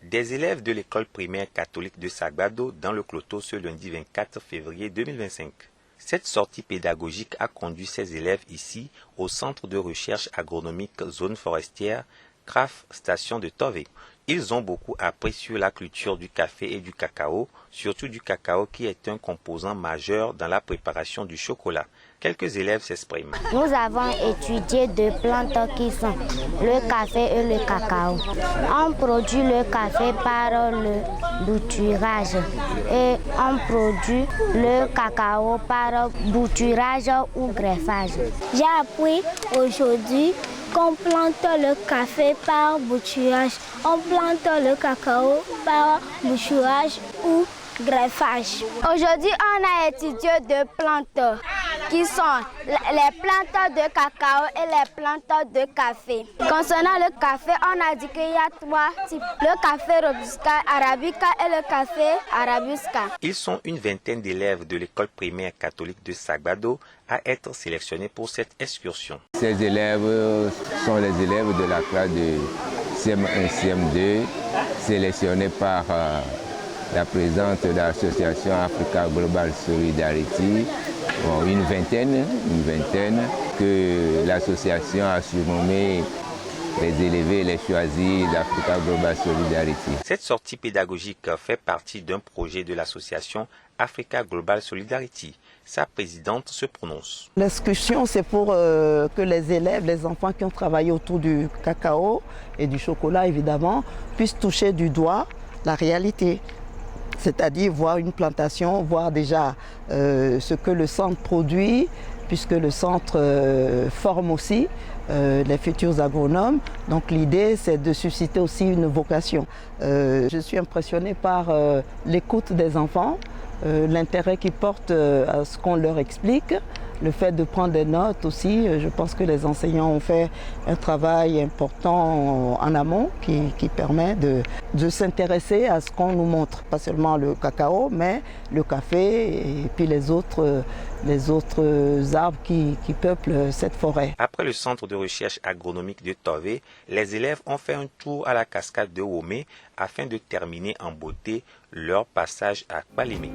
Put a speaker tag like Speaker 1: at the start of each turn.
Speaker 1: Des élèves de l'école primaire catholique de Sagbado dans le Cloto ce lundi 24 février 2025. Cette sortie pédagogique a conduit ces élèves ici au centre de recherche agronomique zone forestière CRAF station de Tové. Ils ont beaucoup appris sur la culture du café et du cacao, surtout du cacao qui est un composant majeur dans la préparation du chocolat. Quelques élèves s'expriment.
Speaker 2: Nous avons étudié deux plantes qui sont le café et le cacao. On produit le café par le bouturage et on produit le cacao par bouturage ou greffage.
Speaker 3: J'ai appris aujourd'hui qu'on plante le café par bouturage, on plante le cacao par bouturage ou greffage.
Speaker 2: Aujourd'hui, on a étudié deux plantes qui sont les plantes de cacao et les plantes de café. Concernant le café, on a dit qu'il y a trois types, le café robusta, arabica et le café arabusca.
Speaker 1: Ils sont une vingtaine d'élèves de l'école primaire catholique de Sagbado à être sélectionnés pour cette excursion.
Speaker 4: Ces élèves sont les élèves de la classe de CM1, CM2, sélectionnés par la présidente de l'association Africa Global Solidarity, une vingtaine que l'association a surnommé les élevés, les choisis d'Africa Global Solidarity.
Speaker 1: Cette sortie pédagogique fait partie d'un projet de l'association Africa Global Solidarity. Sa présidente se prononce.
Speaker 5: L'excursion, c'est pour que les élèves, les enfants qui ont travaillé autour du cacao et du chocolat, évidemment, puissent toucher du doigt la réalité. C'est-à-dire voir une plantation, voir déjà ce que le centre produit, puisque le centre forme aussi les futurs agronomes. Donc l'idée, c'est de susciter aussi une vocation. Je suis impressionnée par l'écoute des enfants, l'intérêt qu'ils portent à ce qu'on leur explique, le fait de prendre des notes aussi. Je pense que les enseignants ont fait un travail important en amont qui permet de s'intéresser à ce qu'on nous montre. Pas seulement le cacao, mais le café et puis les autres arbres qui peuplent cette forêt.
Speaker 1: Après le centre de recherche agronomique de Tové, les élèves ont fait un tour à la cascade de Womé afin de terminer en beauté leur passage à Kpalimé.